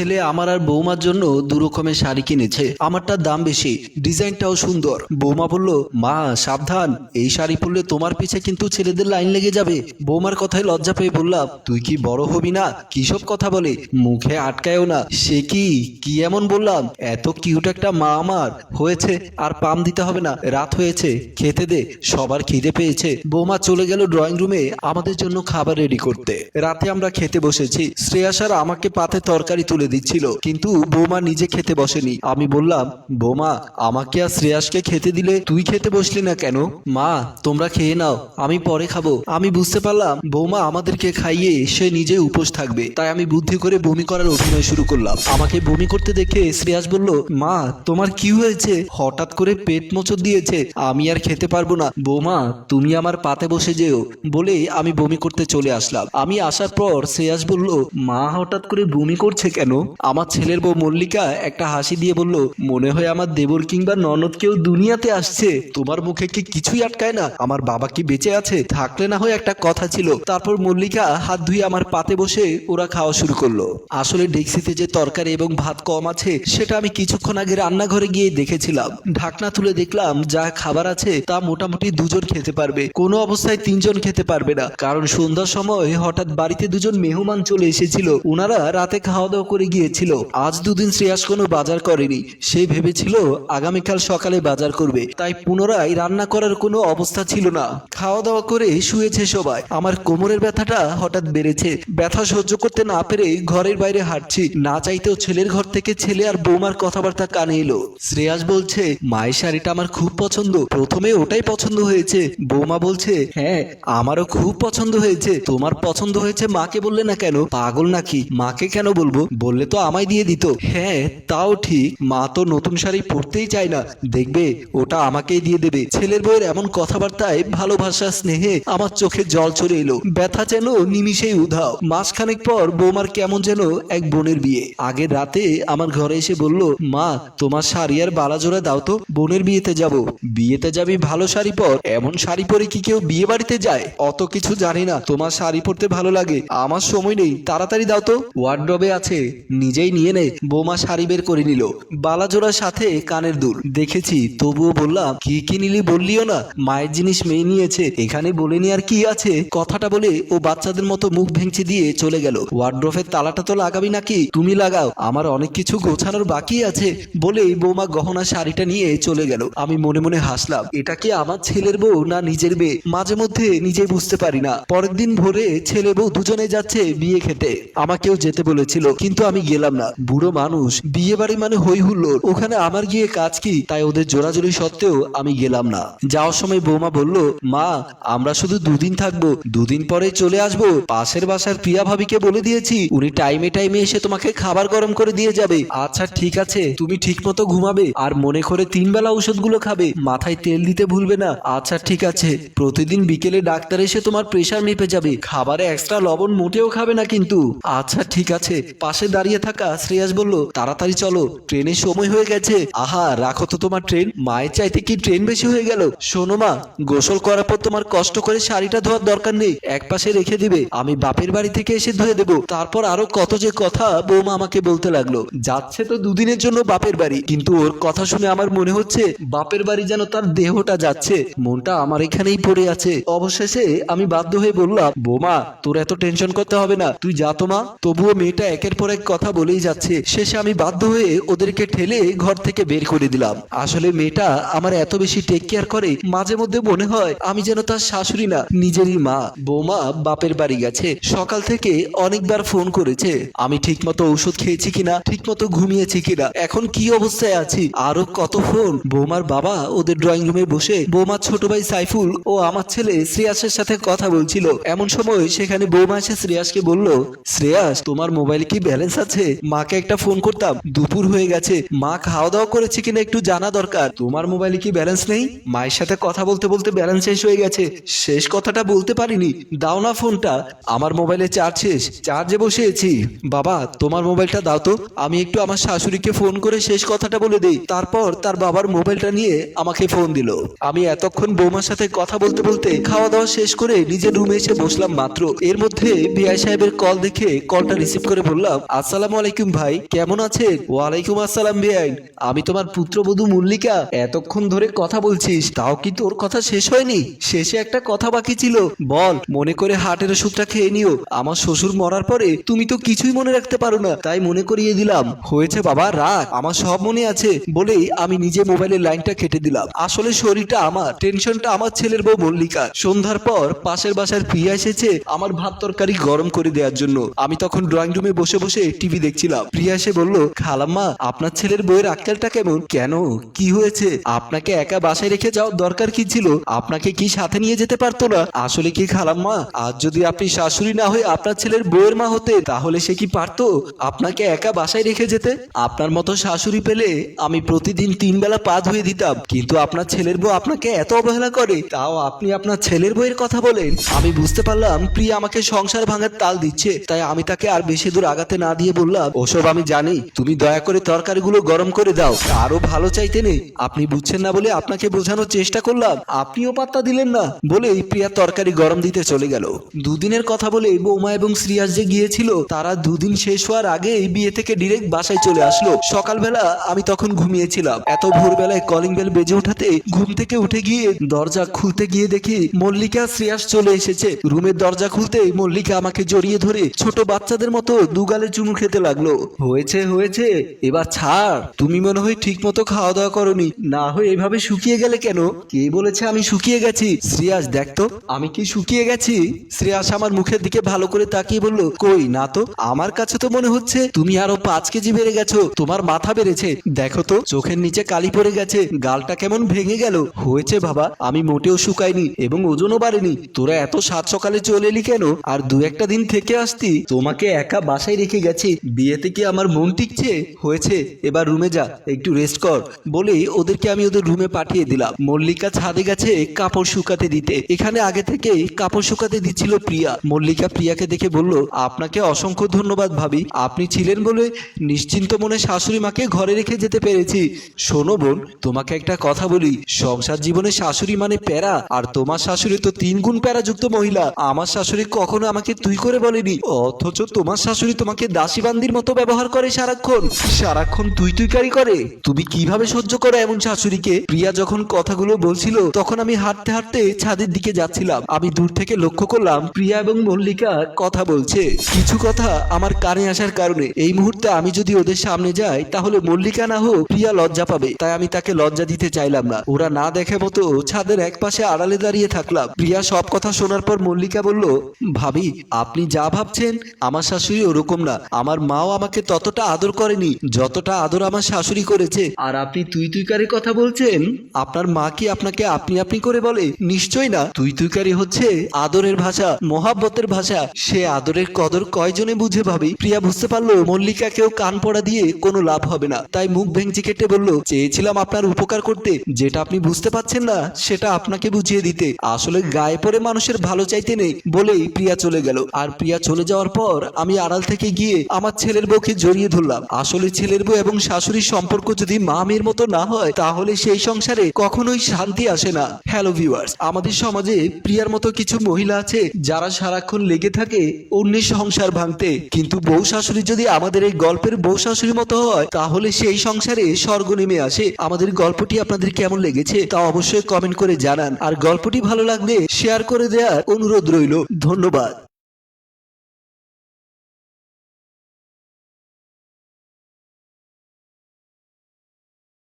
ছেলে আমার আর বৌমার জন্য দু রকমের শাড়ি কিনেছে। আমারটার দাম বেশি, ডিজাইনটাও সুন্দর। বৌমা বলল, মা সাবধান, এই শাড়ি পরলে তোমার পিছে কিন্তু ছেলেদের লাইন লেগে যাবে। বৌমার কথায় লজ্জা পেয়ে বললাম, তুই কি বড় হবি না? কিসব কথা বলে, মুখে আটকায়ও না। সে কি কি এমন বললাম? এত কিউট একটা মা আমার হয়েছে, আর পাম দিতে হবে না। রাত হয়েছে, খেতে দে, সবার খিদে পেয়েছে। বৌমা চলে গেল ড্রয়িং রুমে আমাদের জন্য খাবার রেডি করতে। রাতে আমরা খেতে বসেছি। শ্রেয়াস আর আমাকে পাতে তরকারি তুলে দিচ্ছিল, কিন্তু বৌমা নিজে খেতে বসেনি। আমি বললাম, বৌমা আমাকে আর শ্রেয়াসকে খেতে দিলে, তুই খেতে বসলি না কেন? মা তোমরা খেয়ে নাও, আমি পরে খাবো। আমি বুঝতে পারলাম বৌমা আমাদেরকে খাইয়ে সে নিজে উপোস থাকবে, তাই আমি বুদ্ধি করে বমি করার অভিনয় শুরু করলাম। আমাকে বমি করতে দেখে শ্রেয়াস বলল, মা তোমার কি হয়েছে? হঠাৎ করে পেট মোচড় দিয়েছে, আমি আর খেতে পারবো না। বৌমা তুমি আমার পাতে বসে যেও, বলে আমি বমি করতে চলে আসলাম। আমি আসার পর শ্রেয়াস বলল, মা হঠাৎ করে বমি করছে কেন? আমার ছেলের বউ মল্লিকা একটা হাসি দিয়ে বলল, মনে হয় আমার দেবর কিংবা ননদ কেউ দুনিয়াতে আসছে। তোমার মুখে কি কিছুই আটকায় না? আমার বাবা কি বেঁচে আছে? থাকলে না হয় একটা কথা ছিল। তারপর মল্লিকা হাত ধুয়ে আমার পাতে বসে ওরা খাওয়া শুরু করলো। আসলে ডেক্সিতে যে তরকারি এবং ভাত কম আছে সেটা আমি কিছুক্ষণ আগে রান্নাঘরে গিয়ে দেখেছিলাম। ঢাকনা তুলে দেখলাম যা খাবার আছে তা মোটামুটি দুজন খেতে পারবে, কোনো অবস্থায় তিনজন খেতে পারবে না। কারণ সন্ধ্যার সময় হঠাৎ বাড়িতে দুজন মেহমান চলে এসেছিল। ওনারা রাতে খাওয়া দাওয়া করে গিয়েছিল। আজ দুদিন শ্রেয়াস কোনো বাজার করেনি। সে ভেবেছিল আগামীকাল সকালে বাজার করবে, তাই পুনরায় রান্না করার কোনো অবস্থা ছিল না। খাওয়া দাওয়া করে শুয়েছে সবাই। আমার কোমরের ব্যথাটা হঠাৎ বেড়েছে। ব্যথা সহ্য করতে না পেরে ঘরের বাইরে হাঁটছি। না চাইতেও ছেলের ঘর থেকে ছেলে আর বৌমার কথাবার্তা কানে এলো। শ্রেয়াস বলছে, মায়ের শাড়িটা আমার খুব পছন্দ। প্রথমে ওটাই পছন্দ হয়েছে। বৌমা বলছে, হ্যাঁ আমারও খুব পছন্দ হয়েছে। তোমার পছন্দ হয়েছে মাকে বললে না কেন? পাগল নাকি? মাকে কেন বলবো? বললে তো আমায় দিয়ে দিত। হ্যাঁ তাও ঠিক, মা তো নতুন শাড়ি পরতেই চায় না, দেখবে ওটা আমাকেই দিয়ে দেবে। ছেলের বউয়ের এমন কথাবার্তায় ভালোবাসা স্নেহে আমার চোখে জল চলে এলো। ব্যথা যেন নিমিষেই উধাও। মাসখানেক পর বৌমার কেমন যেন এক বোনের বিয়ে। আগের রাতে আমার ঘরে এসে বলল, মা তোমার শাড়ি আর বালাজোড়া দাও তো, বোনের বিয়েতে যাব। বিয়েতে যাবি, ভালো শাড়ি পর। এমন শাড়ি পরে কি কেউ বিয়ে বাড়িতে যায়? অত কিছু জানি না, তোমার শাড়ি পরতে ভালো লাগে। আমার সময় নেই, তাড়াতাড়ি দাও তো। ওয়ার্ডরোবে আছে, নিজেই নিয়ে নে। বৌমা শাড়ি বের করে নিল, বালাজোড়ার সাথে কানের দুল। দেখেছি, তবুও বললাম, কি কি নিলি বললিও না? মায়ের জিনিস মেয়ে নিয়েছে, এখানে বলেনি আর কি আছে? কথাটা বলে ও বাচ্চাদের মতো মুখ ভেঙচি দিয়ে চলে গেল। ওয়ার্ডরোবের তালাটা তো লাগাবি নাকি? তুমি লাগাও, আমার অনেক কিছু গোছানোর বাকি আছে। বলেই বৌমা গহনা শাড়িটা নিয়ে চলে গেল। আমি মনে মনে হাসলাম, এটা কি আমার ছেলের বউ না নিজের মেয়ে? মাঝে মধ্যে নিজে বুঝতে পারি না। পরের দিন ভোরে ছেলে বউ দুজনে যাচ্ছে বিয়ে খেতে। আমাকেও যেতে বলেছিল, কিন্তু আমি গেলাম না। বুড়ো মানুষ, বিয়ে বাড়ি মানে হই হুল্লোড়, ওখানে আমার গিয়ে কাজ কি? তাই ওদের জোরাজুরি সত্ত্বেও আমি গেলাম না। যাওয়ার সময় বৌমা বলল, মা আমরা শুধু দুদিন থাকবো, দুদিন পরে চলে আসবো। পাশের বাসার প্রিয়া ভাবিকে বলে দিয়েছি, উনি টাইমে টাইমে এসে তোমাকে খাবার গরম করে দিয়ে যাবে। আচ্ছা ঠিক আছে, তুমি ঠিক মতো ঘুমাবে, আর মনে করে 3 বেলা ওষুধগুলো খাবে। মাথায় তেল দিতে ভুলবে না। আচ্ছা ঠিক আছে, প্রতিদিন বিকেলে ডাক্তার এসে তোমার প্রেশার মেপে যাবে। খাবারে এক্সট্রা লবণ মোটেও খাবে না কিন্তু। আচ্ছা ঠিক আছে। পাশে দাঁড়িয়ে থাকা শ্রেয়াস বলল, তাড়াতাড়ি চলো, ট্রেনের সময় হয়ে গেছে। আহা রাখো তো তোমার ট্রেন, মায়ের চাইতে কি ট্রেন বেশি হয়ে গেল? শোনো মা, গোসল করার পর তোমার কষ্ট করে শাড়িটা ধোয়ার দরকার নেই, এক পাশে রেখে দিবে, আমি বাপের বাড়ি থেকে এসে ধুয়ে দেবো। তারপর আরো কত যে কথা বৌমা আমাকে বলতে লাগলো। যাচ্ছে তো দুদিনের জন্য বাপের বাড়ি, কিন্তু ওর কথা শুনে আমার মনে হচ্ছে বাপের বাড়ি যেন তার দেহটা যাচ্ছে, মনটা আমার এখানেই পড়ে আছে। অবশেষে আমি বাধ্য হয়ে বললাম, বৌমা তোর এত টেনশন করতে হবে না, তুই যা তো মা। তবুও মেয়েটা একের পর এক কথা বলেই যাচ্ছে। শেষে আমি বাধ্য হয়ে ওদেরকে ঠেলে ঘর থেকে বের করে দিলাম। আসলে মেয়েটা আমার এত বেশি টেক কেয়ার করে, মাঝে মধ্যে মনে হয় আমি যেন তার শাশুড়ি না, নিজেরই মা। বৌমা বাপের বাড়ি গেছে, সকাল থেকে অনেকবার ফোন করেছে, আমি ঠিকমতো ওষুধ খেয়েছি কিনা, ঠিকমতো ঘুমিয়েছি কিনা, এখন কি অবস্থায় আছি। আরো কত ফোন। বৌমার বাবা ওদের ড্রয়িং রুমে বসে বৌমার ছোট ভাই সাইফুল ও আমার ছেলে শ্রেয়াসের সাথে কথা বলছিল। এমন সময় সেখানে বৌমা এসে শ্রেয়াসকে বলল, শ্রেয়াস তোমার মোবাইলে কি ব্যালেন্স আছে? মাকে একটা ফোন করতাম, দুপুর হয়ে গেছে, মা খাওয়া দাওয়া করেছে কিনা একটু জানা দরকার। তোমার মোবাইলে কি ব্যালেন্স নেই? মায়ের সাথে কথা বলতে বলতে ব্যালেন্স শেষ হয়ে গেছে, শেষ কথাটা বলতে পারিনি, দাও না ফোনটা। আমার মোবাইলে চার্জ শেষ, চার্জে বসিয়েছি। বাবা তোমার মোবাইলটা দাও তো, আমি একটু আমার শাশুড়িকে ফোন করে শেষ কথাটা বলে দেই। তারপর তার বাবার মোবাইলটা নিয়ে আমাকে ফোন দিল। আমি এতক্ষণ বৌমার সাথে কথা বলতে বলতে খাওয়া দাওয়া শেষ করে নিজের রুমে এসে বসলাম মাত্র। এর মধ্যে বিআই সাহেবের কল দেখে কলটা রিসিভ করে বললাম, আজ আসসালামু আলাইকুম ভাই, কেমন আছেন? ওয়ালাইকুম আসসালাম বেআইন। আমি তোমার পুত্রবধূ মল্লিকা। এতক্ষণ ধরে কথা বলছিস, তাও কি তোর কথা শেষ হয়নি? শেষে একটা কথা বাকি ছিল, বল। মনে করে হাটের ওষুধটা খেয়ে নিও। আমার শ্বশুর মরার পরে তুমি তো কিছুই মনে রাখতে পারো না, তাই মনে করিয়ে দিলাম। হয়েছে বাবা, রাখ, আমার সব মনে আছে বলেই আমি নিজে মোবাইলের লাইনটা কেটে দিলাম। আসলে শরীরটা আমার, টেনশনটা আমার ছেলের বউ মল্লিকা। সন্ধ্যার পর পাশের বাসার প্রিয়া এসেছে আমার ভাত তরকারি গরম করে দেওয়ার জন্য। আমি তখন ড্রয়িং রুমে বসে বসে টিভি দেখছিলাম। প্রিয়া এসে বলল, খালাম্মা আপনার ছেলের বউয়ের আক্কেলটা কেমন? কেন, কি হয়েছে? আপনাকে একা বাসায় রেখে যাওয়ার দরকার কি ছিল? আপনাকে কি সাথে নিয়ে যেতে পারতো না? আসলে কি খালাম্মা, আজ যদি আপনি শাশুড়ি না হয়ে আপনার ছেলের বউয়ের মা হতে, তাহলে সে কি পারতো আপনাকে একা বাসায় রেখে যেতে? আপনার মতো শাশুড়ি পেলে আমি প্রতিদিন 3 বেলা পা ধুয়ে দিতাম, কিন্তু আপনার ছেলের বউ আপনাকে এত অবহেলা করে, তাও আপনি আপনার ছেলের বউয়ের কথা বলেন। আমি বুঝতে পারলাম প্রিয়া আমাকে সংসার ভাঙার তাল দিচ্ছে, তাই আমি তাকে আর বেশি দূর আগাতে না দিয়ে বললাম, ওসব আমি জানি, তুমি দয়া করে তরকারিগুলো গরম করে দাও। আরো ভালো চাইতে নেই, আপনি বুঝছেন না বলে আপনাকে বোঝানোর চেষ্টা করলাম, আপনিও পাত্তা দিলেন না। বলেই প্রিয়া তরকারি গরম দিতে চলে গেল। দুদিনের কথা বলে বৌমা এবং শ্রিয়াস যে গিয়েছিল, তারা দুদিন শেষ হওয়ার আগে বিয়ে থেকে ডিরেক্ট বাসায় চলে আসলো। সকালবেলা আমি তখন ঘুমিয়েছিলাম। এত ভোরবেলায় কলিং বেল বেজে ওঠাতে ঘুম থেকে উঠে গিয়ে দরজা খুলতে গিয়ে দেখি মল্লিকা শ্রেয়াস চলে এসেছে। রুমের দরজা খুলতে মল্লিকা আমাকে জড়িয়ে ধরে ছোট বাচ্চাদের মতো দুগালে চুমু খেতে লাগলো। হয়েছে হয়েছে, এবার ছাড়। তুমি মনে হয় ঠিক মতো খাওয়া দাওয়া করনি, না হয় এভাবে শুকিয়ে গেলে কেন? কে বলেছে আমি শুকিয়ে গেছি? শ্রেয়াস দেখতো আমি কি শুকিয়ে গেছি? শ্রেয়াস আমার মুখের দিকে ভালো করে তাকিয়ে বলল, কই না তো, আমার কাছে তো মনে হচ্ছে তুমি আরো 5 কেজি বেড়ে গেছো। তোমার মাথা বেড়েছে, দেখো তো চোখের নিচে কালি পড়ে গেছে, গালটা কেমন ভেঙে গেল। হয়েছে বাবা, আমি মোটেও শুকাইনি এবং ওজনও বাড়েনি। তোরা এত সাত সকালে চলে এলি কেন? আর 2-1 দিন থেকে আসতি, তোমাকে একা বাসায় রেখে গেছি। বিয়েতে কি আমার মন টিকছে? হয়েছে, এবার রুমে যা, একটু রেস্ট কর। বলেই ওদেরকে আমি ওদের রুমে পাঠিয়ে দিলাম। মল্লিকা ছাদে গেছে কাপড় শুকাতে দিতে। এখানে আগে থেকে কাপড় শুকাতে দিচ্ছিল প্রিয়া। মল্লিকা প্রিয়াকে দেখে বলল, আপনাকে অসংখ্য ধন্যবাদ ভাবি, আপনি ছিলেন বলে নিশ্চিন্ত মনে শাশুড়ি মাকে ঘরে রেখে যেতে পেরেছি। শোনো বোন, তোমাকে একটা কথা বলি, সংসার জীবনে শাশুড়ি মানে প্যারা, আর তোমার শাশুড়ি তো 3 গুণ প্যারাযুক্ত মহিলা। আমার শাশুড়ি কখনো আমাকে তুই করে বলেনি, অথচ তোমার শাশুড়ি তোমাকে দাসীবান্দির মতো ব্যবহার করে, সারাক্ষণ সারাক্ষণ তুই তুইকারি করে। তুমি কিভাবে সহ্য করো এমন শাশুড়িকে? প্রিয়া যখন কথাগুলো বলছিল, তখন আমি হাঁটতে হাঁটতে ছাদের দিকে যাচ্ছিলাম। আমি দূর থেকে লক্ষ্য করলাম প্রিয়া এবং মল্লিকা কথা বলছে। কিছু কথা আমার কানে আসার কারণে এই মুহূর্তে আমি যদি ওদের সামনে যাই, তাহলে মল্লিকা না হোক প্রিয়া লজ্জা পাবে, তাই আমি তাকে লজ্জা দিতে চাইলাম না। ওরা না দেখে মতো ছাদের এক পাশে আড়ালে দাঁড়িয়ে থাকলাম। প্রিয়া সব কথা শোনার পর মল্লিকা বলল, ভাবি আপনি যা ভাবছেন আমার শাশুড়ি ওরকম না। আমার মাও আমাকে ততটা আদর করেনি যতটা আদর আমার শাশুড়ি করেছে। আর আপনি তুই তুইকারি কথা বলছেন, আপনার মা কি আপনাকে আপনি আপনি করে বলে? নিশ্চয় না। তুই তুইকারি হচ্ছে আদরের ভাষা, মহাব্বতের ভাষা। সে আদরের কদর কয়জনে বুঝে ভাবি? প্রিয়া বুঝতে পারলো মল্লিকাকেও কান পড়া দিয়ে কোনো লাভ হবে না, তাই মুখ ভেঙচি কেটে বলল, চেয়েছিলাম আপনার উপকার করতে, যেটা আপনি বুঝতে পারছেন না সেটা আপনাকে বুঝিয়ে দিতে। আসলে গায়ে পড়ে মানুষের ভালো চাইতে নেই। বলেই প্রিয়া চলে গেল। আর প্রিয়া চলে যাওয়ার পর আমি আড়াল থেকে গিয়ে আমার ছেলের বউকে জড়িয়ে ধরলাম। আসলে ছেলের বউ এবং শাশুড়ির সম্পর্ক যদি মা মেয়ের মতো না হয়, তাহলে সেই সংসারে কখনোই শান্তি আসে না। হ্যালো ভিউয়ার্স, আমাদের সমাজে প্রিয়ার মতো কিছু মহিলা আছে যারা সারাক্ষণ লেগে থাকে অন্যের সংসার ভাঙতে, কিন্তু বউ শাশুড়ি যদি আমাদের এই গল্পের বউ শাশুড়ির মতো হয়, তাহলে সেই সংসারে স্বর্গ নেমে আসে। আমাদের গল্পটি আপনাদের কেমন লেগেছে তা অবশ্যই কমেন্ট করে জানান, আর গল্পটি ভালো লাগলে শেয়ার করে দেওয়ার অনুরোধ রইল। ধন্যবাদ।